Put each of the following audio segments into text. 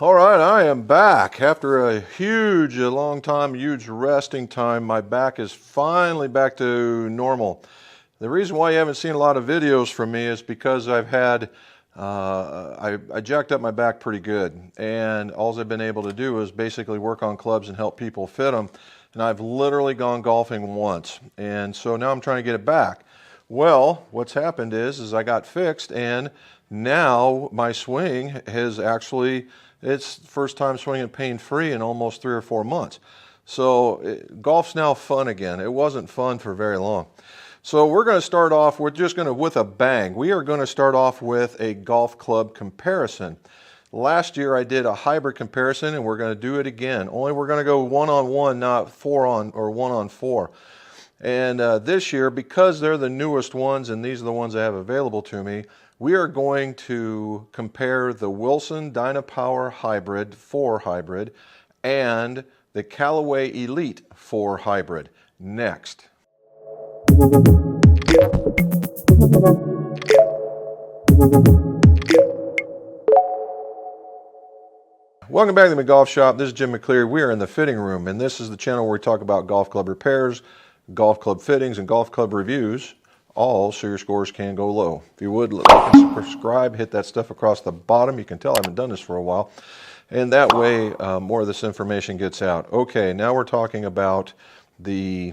All right, I am back. After a long time, huge resting time, my back is finally back to normal. The reason why you haven't seen a lot of videos from me is because I've had, I jacked up my back pretty good. And all I've been able to do is basically work on clubs and help people fit them. And I've literally gone golfing once. And so now I'm trying to get it back. Well, what's happened is I got fixed, and now my swing has actually, it's the first time swinging pain-free in almost 3 or 4 months. So golf's now fun again. It wasn't fun for very long. So we're going to start off, with a bang. We are going to start off with a golf club comparison. Last year I did a hybrid comparison, and we're going to do it again. Only we're going to go 1-on-1, not 1-on-4. And this year, because they're the newest ones and these are the ones I have available to me, we are going to compare the Wilson Dynapower Hybrid 4 Hybrid and the Callaway Elyte 4 Hybrid next. Welcome back to the Golf Shop. This is Jim McCleary. We are in the fitting room, and this is the channel where we talk about golf club repairs, golf club fittings, and golf club reviews, all so your scores can go low. If you would, like and subscribe, hit that stuff across the bottom. You can tell I haven't done this for a while. And that way, more of this information gets out. Okay, now we're talking about the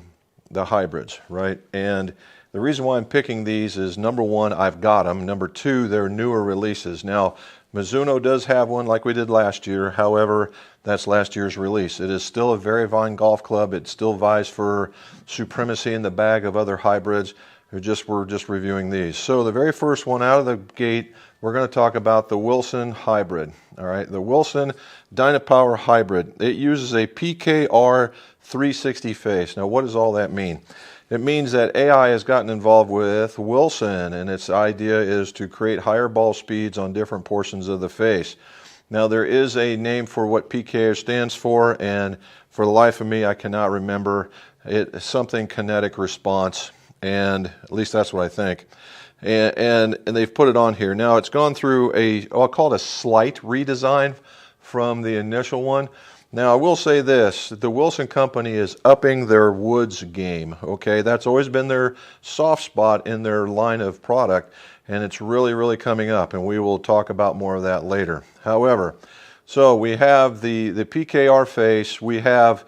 hybrids, right? And the reason why I'm picking these is, number one, I've got them. Number two, they're newer releases. Now, Mizuno does have one like we did last year. However, that's last year's release. It is still a very fine golf club. It still vies for supremacy in the bag of other hybrids. We're just reviewing these. So the very first one out of the gate, we're going to talk about the Wilson Hybrid. All right, the Wilson Dynapower Hybrid. It uses a PKR 360 face. Now, what does all that mean? It means that AI has gotten involved with Wilson, and its idea is to create higher ball speeds on different portions of the face. Now, there is a name for what PKR stands for, and for the life of me, I cannot remember. It's something kinetic response, and at least that's what I think. And they've put it on here. Now, it's gone through I'll call it a slight redesign from the initial one. Now, I will say this, the Wilson company is upping their woods game, okay? That's always been their soft spot in their line of product, and it's really, really coming up, and we will talk about more of that later. However, so we have the PKR face, we have,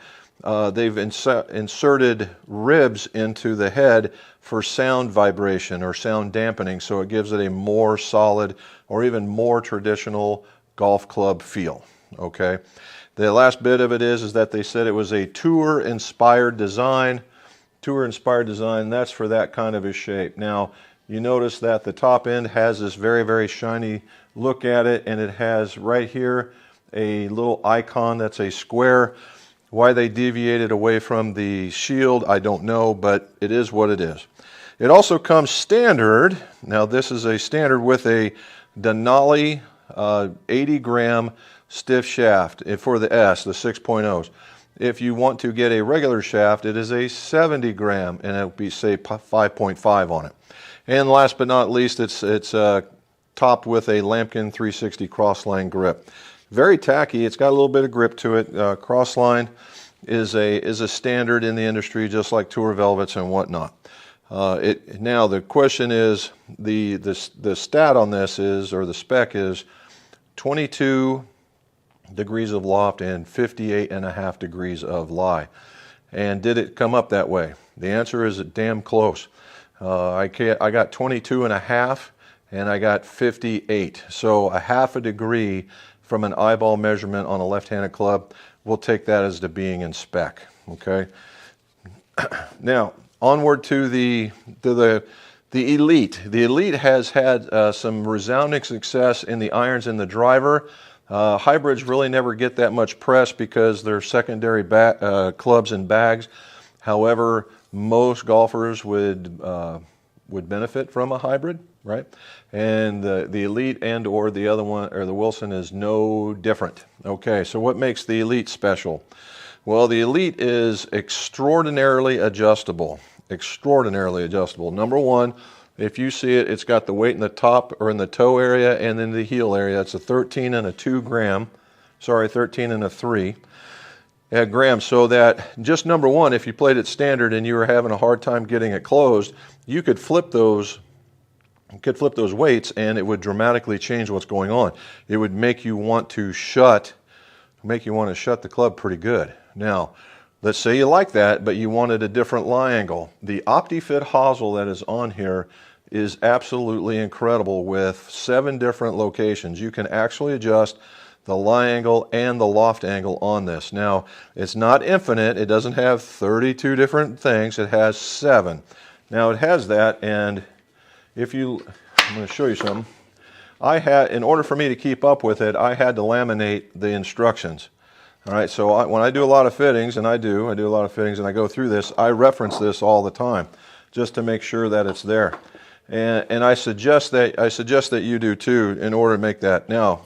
they've inserted ribs into the head for sound vibration or sound dampening, so it gives it a more solid or even more traditional golf club feel, okay? The last bit of it is that they said it was a tour-inspired design. Tour-inspired design, that's for that kind of a shape. Now, you notice that the top end has this very, very shiny look at it, and it has right here a little icon that's a square. Why they deviated away from the shield, I don't know, but it is what it is. It also comes standard. Now, this is a standard with a Denali 80-gram stiff shaft for the S, the 6.0s. If you want to get a regular shaft, it is a 70 gram, and it'll be, say, 5.5 on it. And last but not least, it's topped with a Lambkin 360 crossline grip. Very tacky. It's got a little bit of grip to it. Crossline is a standard in the industry, just like Tour Velvets and whatnot. Now the question is, the stat on this is, or the spec is, 22 degrees of loft and 58.5 degrees of lie. And did it come up that way? The answer is damn close. I got 22.5 and I got 58. So a half a degree from an eyeball measurement on a left-handed club. We'll take that as the being in spec. Okay. Now onward to the Elyte. The Elyte has had some resounding success in the irons and the driver. Hybrids really never get that much press because they're secondary clubs and bags. However, most golfers would benefit from a hybrid, right? And the Elyte and or the other one, or the Wilson, is no different. Okay, so what makes the Elyte special? Well, the Elyte is extraordinarily adjustable. Extraordinarily adjustable. Number one, if you see it, it's got the weight in the top or in the toe area and in the heel area. It's a 13 and a 2 gram sorry, 13 and a 3 grams. So that just number one, if you played it standard and you were having a hard time getting it closed, you could flip those weights and it would dramatically change what's going on. It would make you want to shut the club pretty good. Now, let's say you like that, but you wanted a different lie angle. The OptiFit hosel that is on here is absolutely incredible with 7 different locations. You can actually adjust the lie angle and the loft angle on this. Now, it's not infinite. It doesn't have 32 different things. It has 7. Now, it has that, and I'm going to show you something. In order for me to keep up with it, I had to laminate the instructions. All right, so when I do a lot of fittings, and I do a lot of fittings, and I go through this, I reference this all the time, just to make sure that it's there. And I suggest that you do too, in order to make that. Now,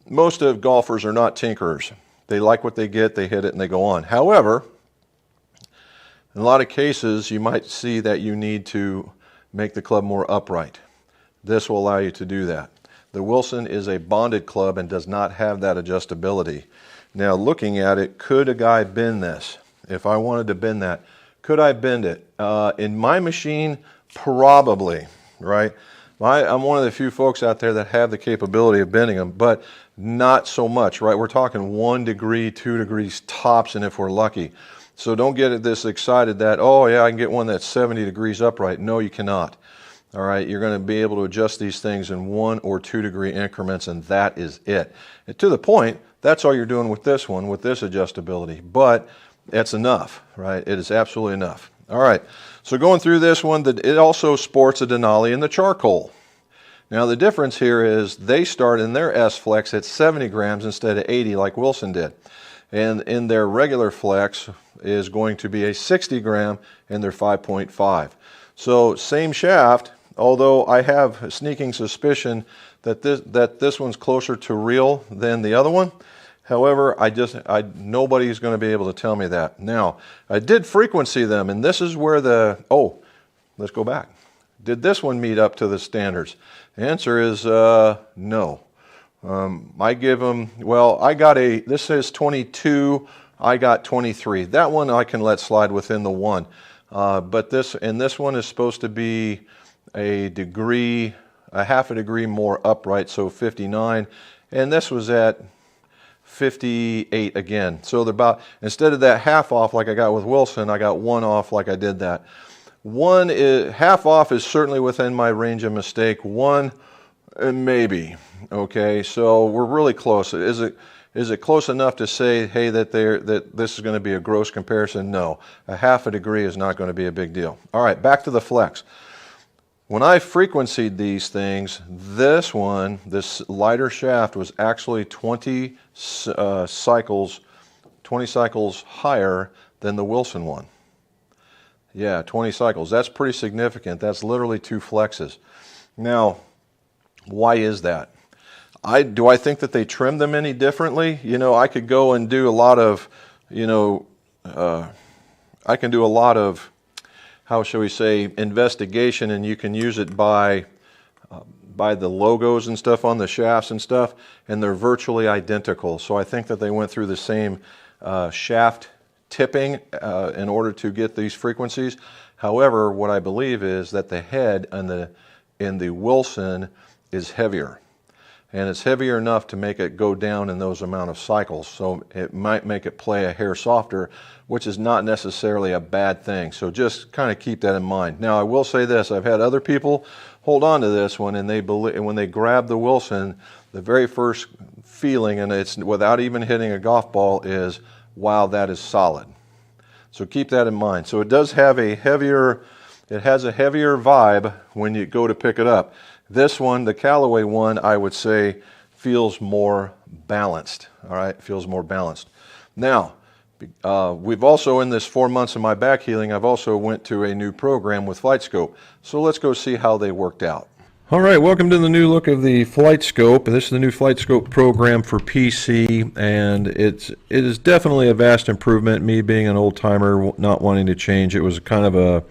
most of golfers are not tinkerers. They like what they get, they hit it, and they go on. However, in a lot of cases, you might see that you need to make the club more upright. This will allow you to do that. The Wilson is a bonded club and does not have that adjustability. Now, looking at it, could a guy bend this? If I wanted to bend that, could I bend it? In my machine, probably, right? I'm one of the few folks out there that have the capability of bending them, but not so much, right? We're talking 1 degree, 2 degrees tops, and if we're lucky. So don't get this excited that, oh yeah, I can get one that's 70 degrees upright. No, you cannot. All right, you're going to be able to adjust these things in 1 or 2 degree increments, and that is it. And to the point, that's all you're doing with this one, with this adjustability. But it's enough, right? It is absolutely enough. All right, so going through this one, it also sports a Denali in the charcoal. Now the difference here is they start in their S-Flex at 70 grams instead of 80 like Wilson did. And in their regular Flex is going to be a 60 gram and they're 5.5. So same shaft, although I have a sneaking suspicion that this one's closer to real than the other one. However, nobody's going to be able to tell me that. Now, I did frequency them, and this is where let's go back. Did this one meet up to the standards? The answer is no. I give them, well, this says 22, I got 23. That one I can let slide within the 1. But this one is supposed to be a half a degree more upright, so 59. And this was at 58 again. So instead of that half off like I got with Wilson, I got 1 off like I did that. Half off is certainly within my range of mistake. 1, maybe. Okay, so we're really close. Is it close enough to say, hey, that this is going to be a gross comparison? No. A half a degree is not going to be a big deal. All right, back to the Flex. When I frequencied these things, this lighter shaft was actually 20 cycles higher than the Wilson one. Yeah, 20 cycles. That's pretty significant. That's literally 2 flexes. Now, why is that? Do I think that they trim them any differently? You know, I could go and do a lot of, I can do a lot of, how shall we say, investigation, and you can use it by the logos and stuff on the shafts and stuff, and they're virtually identical. So I think that they went through the same shaft tipping in order to get these frequencies. However, what I believe is that the head in the Wilson is heavier. And it's heavier enough to make it go down in those amount of cycles. So it might make it play a hair softer, which is not necessarily a bad thing. So just kind of keep that in mind. Now, I will say this. I've had other people hold on to this one, and when they grab the Wilson, the very first feeling, and it's without even hitting a golf ball, is, wow, that is solid. So keep that in mind. So it does have it has a heavier vibe when you go to pick it up. This one, the Callaway one, I would say feels more balanced. All right, feels more balanced. Now, we've also, in this 4 months of my back healing, I've also went to a new program with Flightscope. So let's go see how they worked out. All right, welcome to the new look of the Flightscope. This is the new Flightscope program for PC, and it is definitely a vast improvement. Me being an old timer, not wanting to change, it was kind of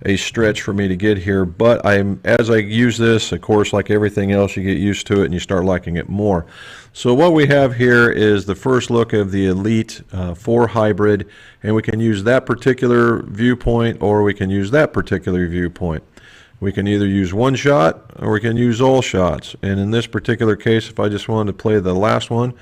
a stretch for me to get here. But as I use this, of course, like everything else, you get used to it and you start liking it more. So what we have here is the first look of the Elyte 4 Hybrid, and we can use that particular viewpoint or we can use that particular viewpoint. We can either use one shot or we can use all shots. And in this particular case, if I just wanted to play the last one,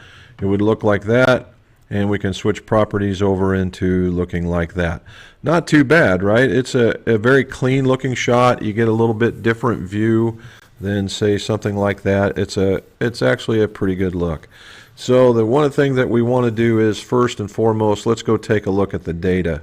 it would look like that. And we can switch properties over into looking like that. Not too bad, right? It's a very clean looking shot. You get a little bit different view than, say, something like that. It's actually a pretty good look. So the one thing that we want to do is, first and foremost, let's go take a look at the data.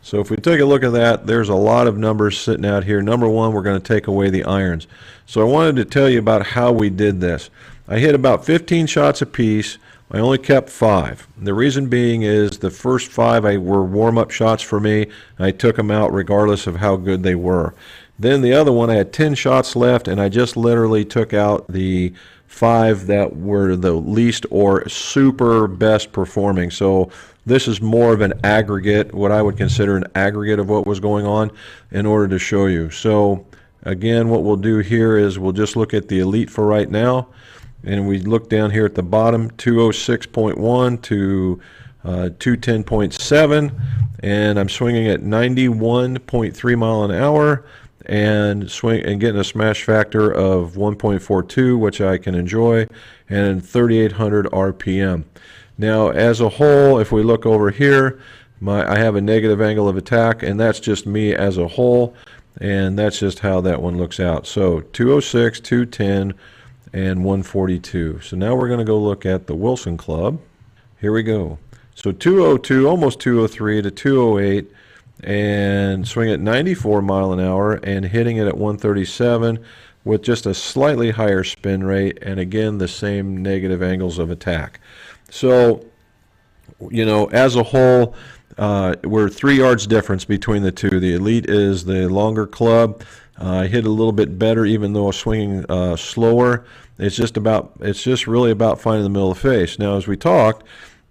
So if we take a look at that, there's a lot of numbers sitting out here. Number one, we're going to take away the irons. So I wanted to tell you about how we did this. I hit about 15 shots apiece. I only kept 5. The reason being is the first 5 were warm-up shots for me. I took them out regardless of how good they were. Then the other one, I had 10 shots left, and I just literally took out the 5 that were the least or super best performing. So this is more of an aggregate, what I would consider an aggregate of what was going on in order to show you. So again, what we'll do here is we'll just look at the Elyte for right now. And we look down here at the bottom, 206.1 to 210.7. And I'm swinging at 91.3 mile an hour and getting a smash factor of 1.42, which I can enjoy, and 3,800 RPM. Now, as a whole, if we look over here, I have a negative angle of attack, and that's just me as a whole, and that's just how that one looks out. So 206, 210, and 142. So now we're going to go look at the Wilson Club. Here we go. So 202, almost 203 to 208, and swing at 94 mile an hour and hitting it at 137 with just a slightly higher spin rate, and again the same negative angles of attack. So, you know, as a whole, we're 3 yards difference between the two. The Elyte is the longer club. I hit a little bit better, even though I'm swinging slower. It's just really about finding the middle of the face. Now, as we talked,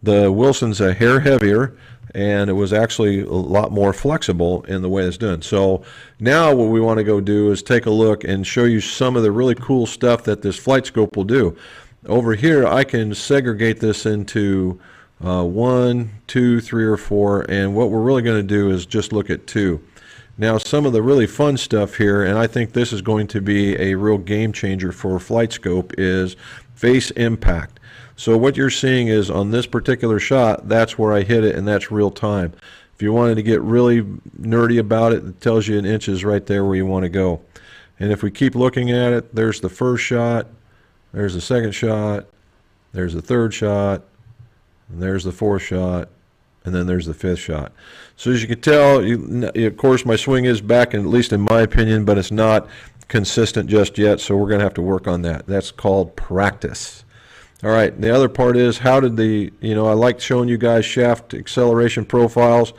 the Wilson's a hair heavier, and it was actually a lot more flexible in the way it's done. So now what we want to go do is take a look and show you some of the really cool stuff that this Flightscope will do. Over here, I can segregate this into 1, 2, 3, or 4, and what we're really going to do is just look at 2. Now, some of the really fun stuff here, and I think this is going to be a real game changer for Flightscope, is face impact. So what you're seeing is on this particular shot, that's where I hit it, and that's real time. If you wanted to get really nerdy about it, it tells you in inches right there where you want to go. And if we keep looking at it, there's the first shot, there's the second shot, there's the third shot, and there's the fourth shot, and then there's the 5th shot. So as you can tell, of course my swing is back, at least in my opinion, but it's not consistent just yet, so we're going to have to work on that. That's called practice. All right, the other part is how did I like showing you guys shaft acceleration profiles,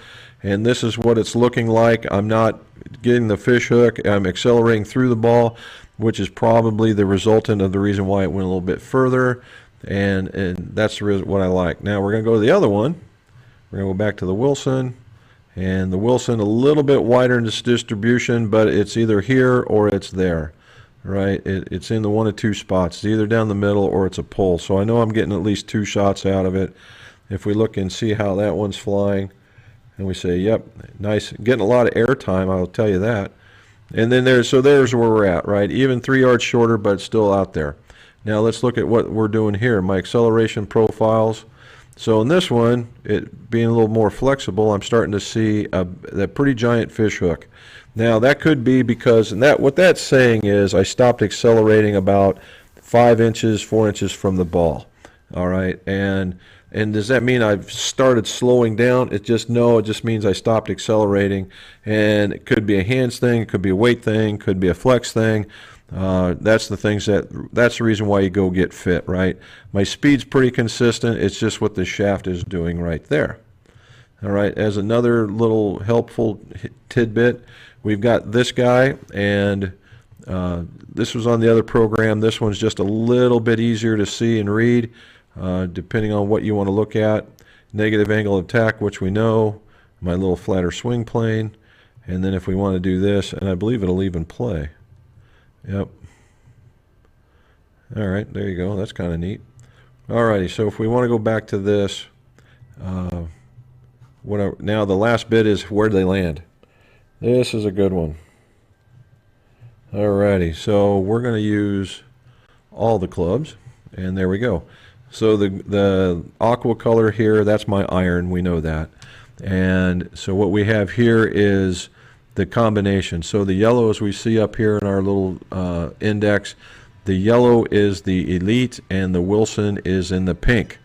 and this is what it's looking like. I'm not getting the fish hook, I'm accelerating through the ball, which is probably the resultant of the reason why it went a little bit further, and that's what I like. Now we're going to go to the other one. We're going to go back to the Wilson, and the Wilson a little bit wider in its distribution, but it's either here or it's there. Right, it's in the 1 of 2 spots. It's either down the middle or it's a pull. So I know I'm getting at least 2 shots out of it. If we look and see how that one's flying, and we say, yep, nice, getting a lot of air time, I'll tell you that. And then there's where we're at, right? Even 3 yards shorter, but it's still out there. Now let's look at what we're doing here. My acceleration profiles. So in this one, it being a little more flexible, I'm starting to see that pretty giant fish hook. Now that could be because, what that's saying is I stopped accelerating about 5 inches, 4 inches from the ball. All right, and does that mean I've started slowing down? It just means I stopped accelerating, and it could be a hands thing, it could be a weight thing, could be a flex thing. That's the reason why you go get fit, right? My speed's pretty consistent. It's just what the shaft is doing right there. All right, as another little helpful tidbit, we've got this guy, and This was on the other program. This one's just a little bit easier to see and read, depending on what you want to look at. Negative angle of attack, which we know, my little flatter swing plane, and then if we want to do this, and I believe it'll even play. Yep. All right, there you go. That's kind of neat. Alrighty, so if we want to go back to this, now the last bit is where do they land? This is a good one. Alrighty, so we're going to use all the clubs, and there we go. So the aqua color here, that's my iron, we know that. And so what we have here is the combination. So the yellow, as we see up here in our little index, the yellow is the Elyte and the Wilson is in the pink.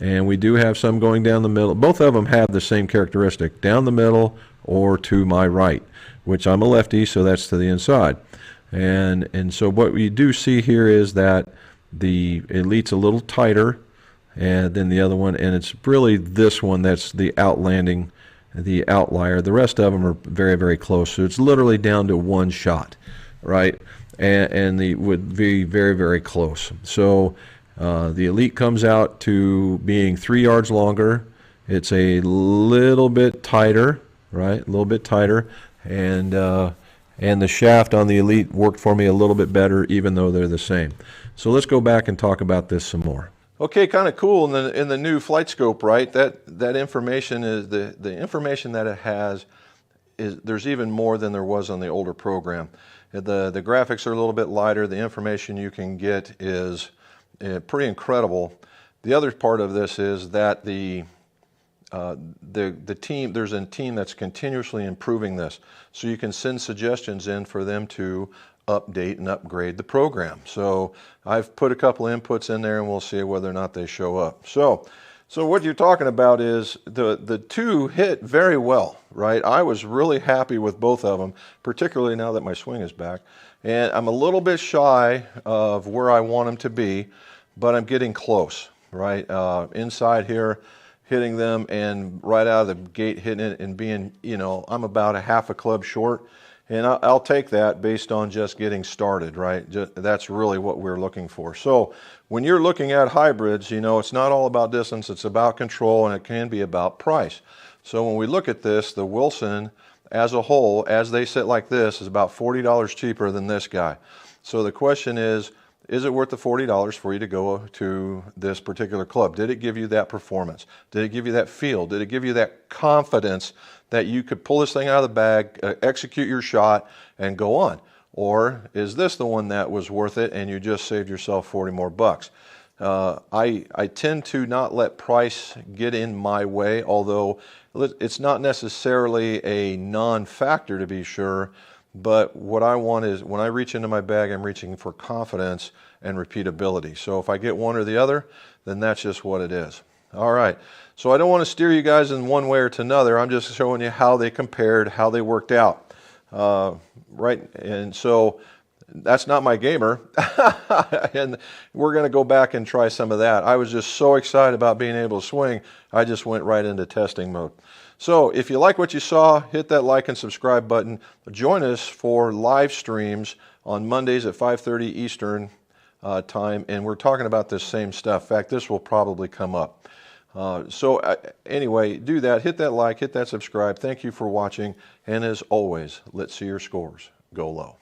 And we do have some going down the middle. Both of them have the same characteristic, down the middle or to my right, which I'm a lefty, so that's to the inside. And so what we do see here is that the Elyte's a little tighter than the other one, and it's really this one that's the outlier. The rest of them are very, very close. So it's literally down to one shot, right? And they would be very, very close. So the Elyte comes out to being 3 yards longer. It's a little bit tighter, right? A little bit tighter, and the shaft on the Elyte worked for me a little bit better, even though they're the same. So let's go back and talk about this some more. Okay, kind of cool in the new Flightscope, right? That information is the information that it has is there's even more than there was on the older program. The graphics are a little bit lighter. The information you can get is pretty incredible. The other part of this is that the team, there's a team that's continuously improving this, so you can send suggestions in for them to update and upgrade the program. So I've put a couple inputs in there, and we'll see whether or not they show up. So what you're talking about is the two hit very well, right? I was really happy with both of them, particularly now that my swing is back. And I'm a little bit shy of where I want them to be, but I'm getting close, right? Inside here, hitting them, and right out of the gate hitting it and being, I'm about a half a club short. And I'll take that based on just getting started, right? That's really what we're looking for. So when you're looking at hybrids, it's not all about distance, it's about control, and it can be about price. So when we look at this, the Wilson as a whole, as they sit like this, is about $40 cheaper than this guy. So the question is it worth the $40 for you to go to this particular club? Did it give you that performance? Did it give you that feel? Did it give you that confidence that you could pull this thing out of the bag, execute your shot, and go on? Or is this the one that was worth it and you just saved yourself 40 more bucks? I tend to not let price get in my way, although it's not necessarily a non-factor to be sure. But what I want is, when I reach into my bag, I'm reaching for confidence and repeatability. So if I get one or the other, then that's just what it is. All right. So I don't want to steer you guys in one way or to another. I'm just showing you how they compared, how they worked out. Right. And so that's not my gamer. And we're going to go back and try some of that. I was just so excited about being able to swing, I just went right into testing mode. So if you like what you saw, hit that like and subscribe button. Join us for live streams on Mondays at 5:30 Eastern time, and we're talking about this same stuff. In fact, this will probably come up. Anyway, do that. Hit that like, hit that subscribe. Thank you for watching, and as always, let's see your scores go low.